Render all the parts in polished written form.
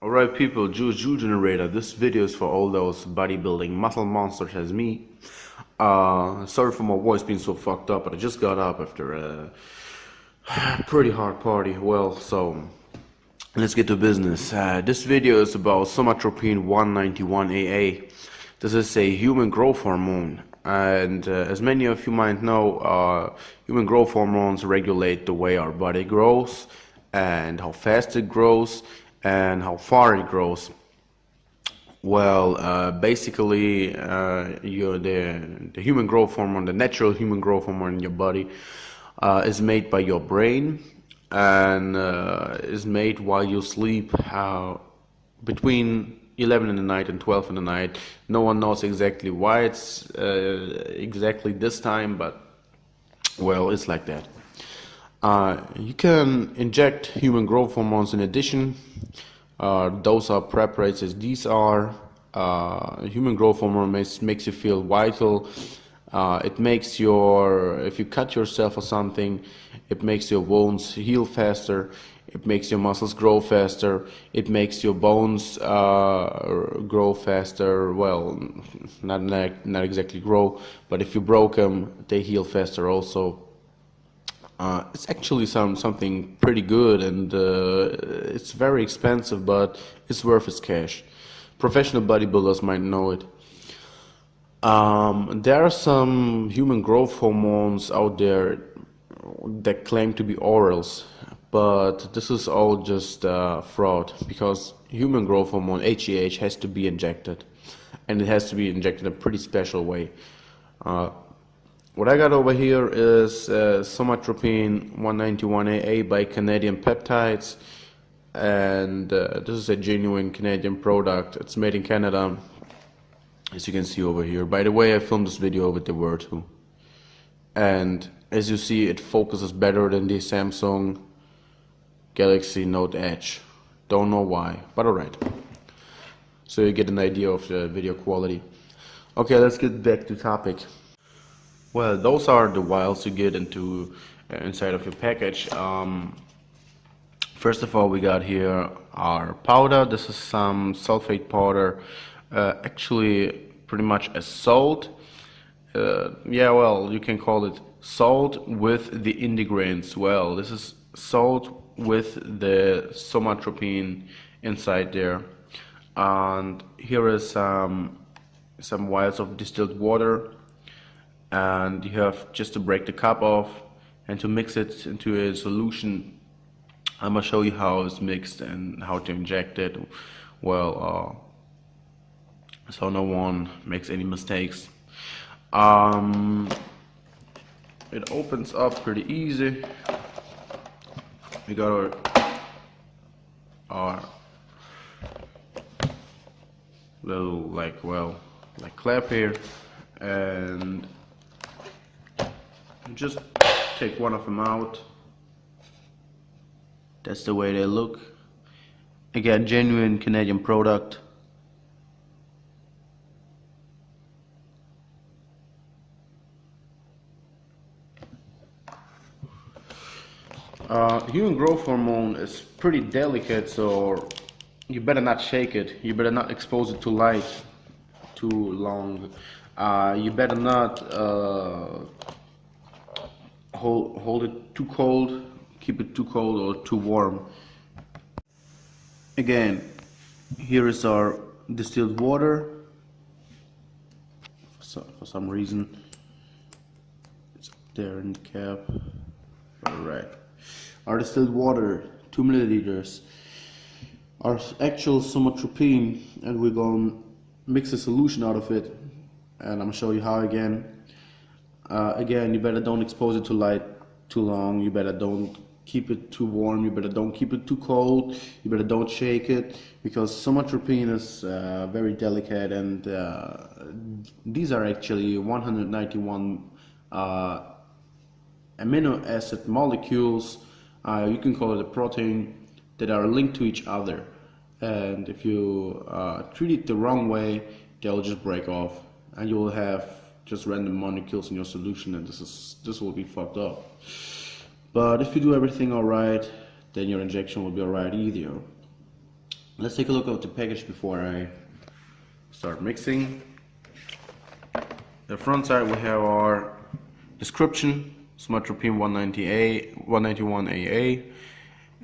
Alright people, Juju Generator, this video is for all those bodybuilding muscle monsters as me. Sorry for my voice being so fucked up, but I just got up after a pretty hard party. Well, so let's get to business. This video is about Somatotropina 191AA. This is a human growth hormone, and as many of you might know, human growth hormones regulate the way our body grows and how fast it grows and how far it grows. Well, basically, the human growth hormone, the natural human growth hormone in your body, is made by your brain and is made while you sleep, between 11 in the night and 12 in the night. No one knows exactly why it's exactly this time, but well, it's like that. You can inject human growth hormones in addition. Those are preparates as these are. Human growth hormone makes you feel vital. It makes if you cut yourself or something, it makes your wounds heal faster. It makes your muscles grow faster. It makes your bones grow faster. Well, not exactly grow, but if you broke them, they heal faster also. It's actually something pretty good, and it's very expensive, but it's worth its cash. Professional bodybuilders might know it. There are some human growth hormones out there that claim to be orals, but this is all just fraud, because human growth hormone, HGH, has to be injected, and it has to be injected in a pretty special way. What I got over here is Somatotropina 191AA by Canadian Peptides, and this is a genuine Canadian product. It's made in Canada, as you can see over here. By the way, I filmed this video with the Word too, and as you see, it focuses better than the Samsung Galaxy Note Edge. Don't know why, but alright. So you get an idea of the video quality. Okay, let's get back to topic. Well, those are the vials you get into inside of your package. First of all, we got here our powder. This is some sulfate powder, actually pretty much a salt. Yeah, well, you can call it salt with the integrants. Well, this is salt with the somatotropin inside there. And here is some vials of distilled water. And you have just to break the cap off and to mix it into a solution. I'm gonna show you how it's mixed and how to inject it, well, so no one makes any mistakes. It opens up pretty easy. We got our little like clap here, and just take one of them out. That's the way they look. Again, genuine Canadian product. Human growth hormone is pretty delicate, so you better not shake it. You better not expose it to light too long. You better not hold it too cold, keep it too cold or too warm. Again, here is our distilled water. For some reason it's up there in the cap. Alright, our distilled water, 2 milliliters, our actual somatotropin, and we're going to mix a solution out of it, and I'm going to show you how again. Again, you better don't expose it to light too long. You better don't keep it too warm. You better don't keep it too cold. You better don't shake it, because somatotropin is very delicate, and these are actually 191 amino acid molecules. You can call it a protein, that are linked to each other, and if you treat it the wrong way, they'll just break off, and you'll have just random molecules in your solution, and this will be fucked up. But if you do everything alright, then your injection will be alright either. Let's take a look at the package before I start mixing. The front side we have our description, Somatotropina 191AA.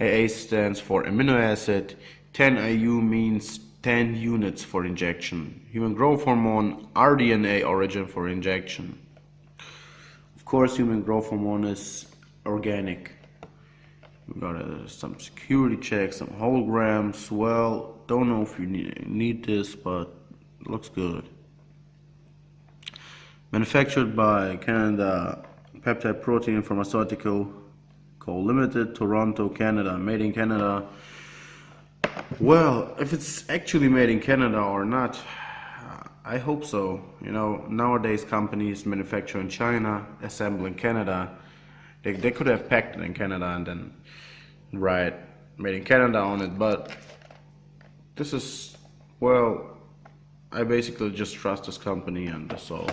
AA stands for amino acid, 10 IU means 10 units for injection. Human growth hormone, rDNA origin for injection. Of course, human growth hormone is organic. We got some security checks, some holograms. Well, don't know if you need this, but it looks good. Manufactured by Canada Peptide Protein Pharmaceutical Co. Limited, Toronto, Canada. Made in Canada. Well, if it's actually made in Canada or not, I hope so. You know, nowadays companies manufacture in China, assemble in Canada. They could have packed it in Canada and then write made in Canada on it, but this is, well, I basically just trust this company, and so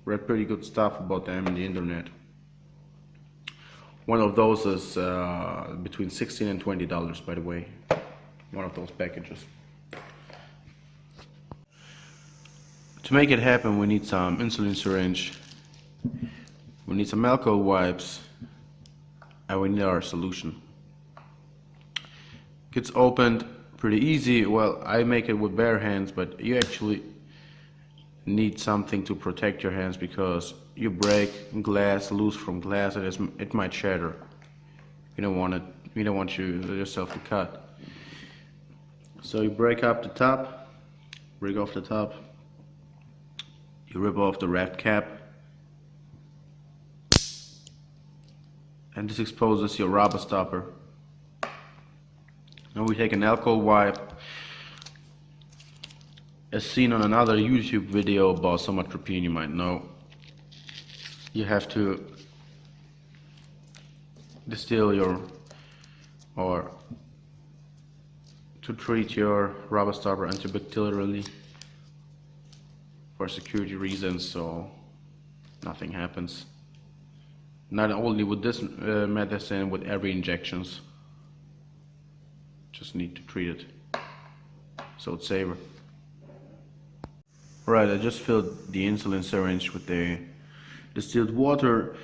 read pretty good stuff about them on the internet. One of those is between $16 and $20, by the way. One of those packages. To make it happen, we need some insulin syringe, we need some alcohol wipes, and we need our solution. Gets opened pretty easy. Well, I make it with bare hands, but you actually need something to protect your hands, because you break glass, loose from glass, it might shatter. You don't want it. You don't want yourself to cut. So you break up the top, break off the top. You rip off the wrapped cap, and this exposes your rubber stopper. Now we take an alcohol wipe, as seen on another YouTube video about somatotropina, you might know. You have to distill or to treat your rubber stopper antibacterially for security reasons, so nothing happens. Not only with this medicine, with every injections. Just need to treat it so it's safer. Alright, I just filled the insulin syringe with the distilled water.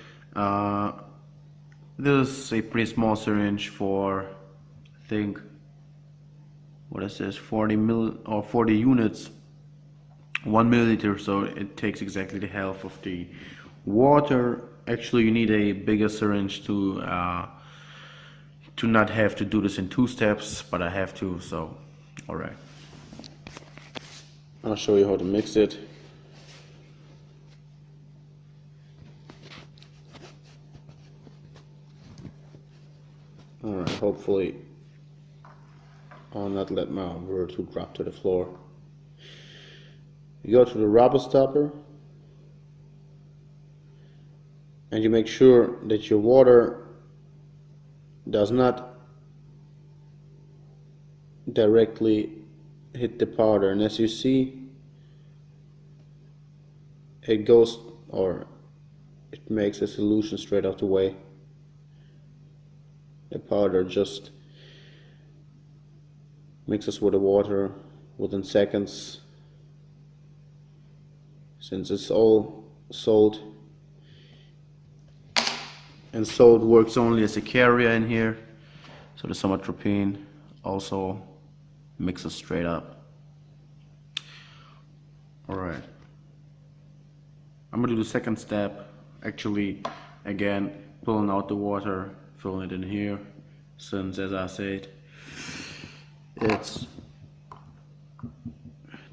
This is a pretty small syringe for, I think, what is this, 40 units, 1 milliliter, so it takes exactly the half of the water. Actually, you need a bigger syringe to not have to do this in 2 steps, but I have to, so alright. I'll show you how to mix it. Alright, hopefully I'll not let my word to drop to the floor. You go to the rubber stopper and you make sure that your water does not directly hit the powder, and as you see, it goes, or it makes a solution straight out the way. The powder just mixes with the water within seconds. Since it's all salt, and salt works only as a carrier in here, so the somatotropina also mixes straight up. Alright, I'm gonna do the second step, actually again pulling out the water, filling it in here, since as I said, this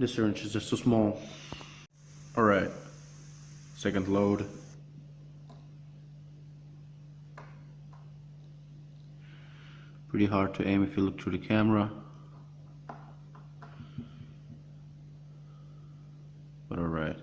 syringe is just too small. Alright, second load. Pretty hard to aim if you look through the camera, but alright.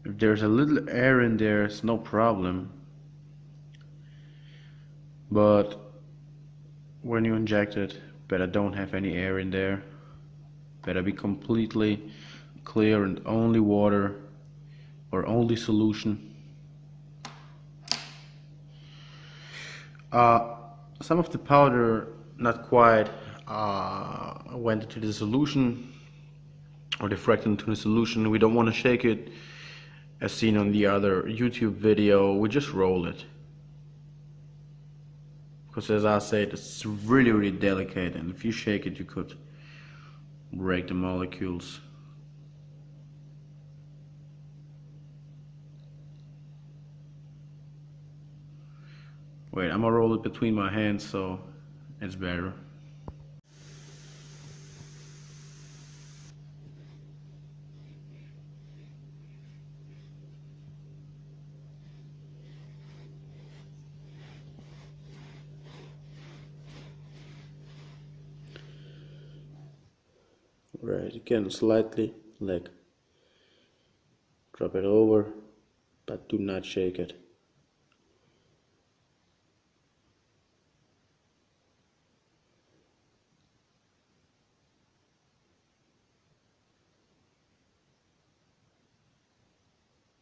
If there's a little air in there, it's no problem. But when you inject it, better don't have any air in there. Better be completely clear and only water or only solution. Some of the powder not quite went into the solution or diffracted into the solution. We don't want to shake it as seen on the other YouTube video. We just roll it, because as I said, it's really delicate, and if you shake it you could break the molecules. Wait, I'm gonna roll it between my hands so it's better. Right, you can slightly drop it over, but do not shake it.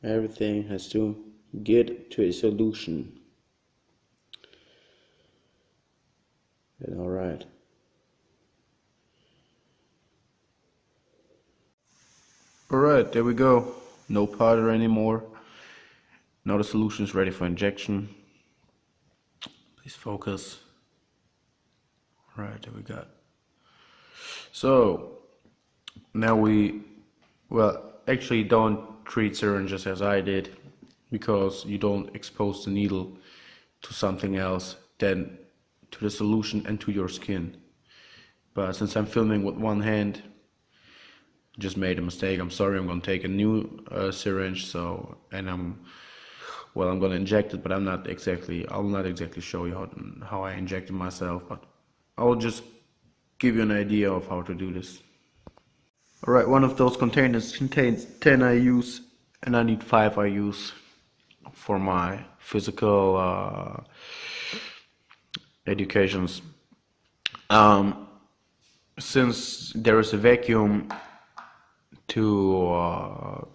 Everything has to get to a solution. And alright. Alright, there we go. No powder anymore. Now the solution is ready for injection. Please focus. Alright, there we go. So now we, well, actually don't treat syringes as I did, because you don't expose the needle to something else than to the solution and to your skin. But since I'm filming with one hand, just made a mistake. I'm sorry. I'm gonna take a new syringe. So, and I'm gonna inject it, but I'll not exactly show you how I injected myself, but I'll just give you an idea of how to do this. Alright, one of those containers contains 10 IUs, and I need 5 IUs for my physical educations. Since there is a vacuum, to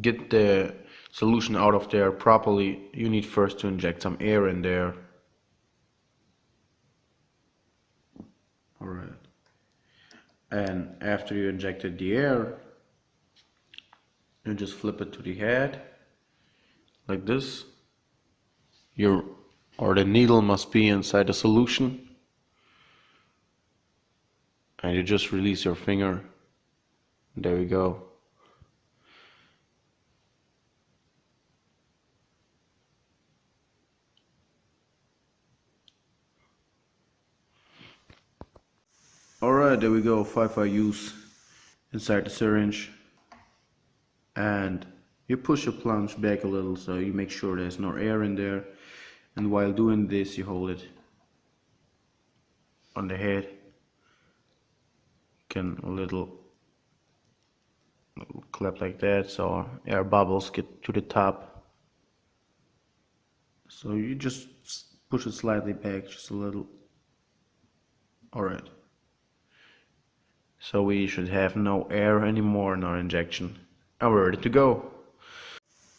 get the solution out of there properly, you need first to inject some air in there. Alright. And after you injected the air, you just flip it to the head like this. The needle must be inside the solution, and you just release your finger. There we go. Alright, there we go. 5 IUs inside the syringe, and you push your plunge back a little so you make sure there's no air in there, and while doing this you hold it on the head. Can a little clap like that so air bubbles get to the top. So you just push it slightly back, just a little. Alright. So we should have no air anymore in our injection, and we're ready to go.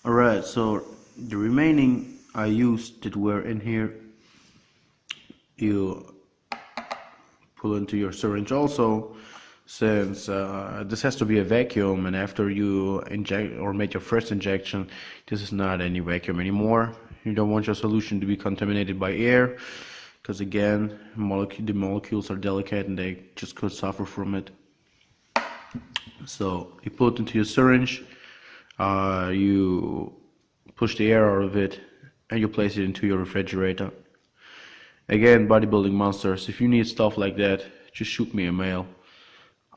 Alright, so the remaining IUs that were in here, you pull into your syringe also, since this has to be a vacuum, and after you inject or make your first injection, this is not any vacuum anymore. You don't want your solution to be contaminated by air, because again, the molecules are delicate and they just could suffer from it. So you put it into your syringe, you push the air out of it, and you place it into your refrigerator. Again, bodybuilding monsters, if you need stuff like that, just shoot me a mail.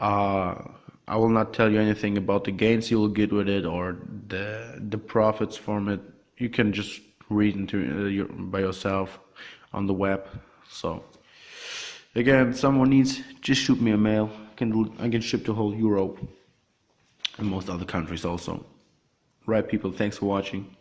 I will not tell you anything about the gains you will get with it or the profits from it. You can just read into by yourself on the web. So again, someone needs, just shoot me a mail. I can ship to whole Europe and most other countries also. Right, people, thanks for watching.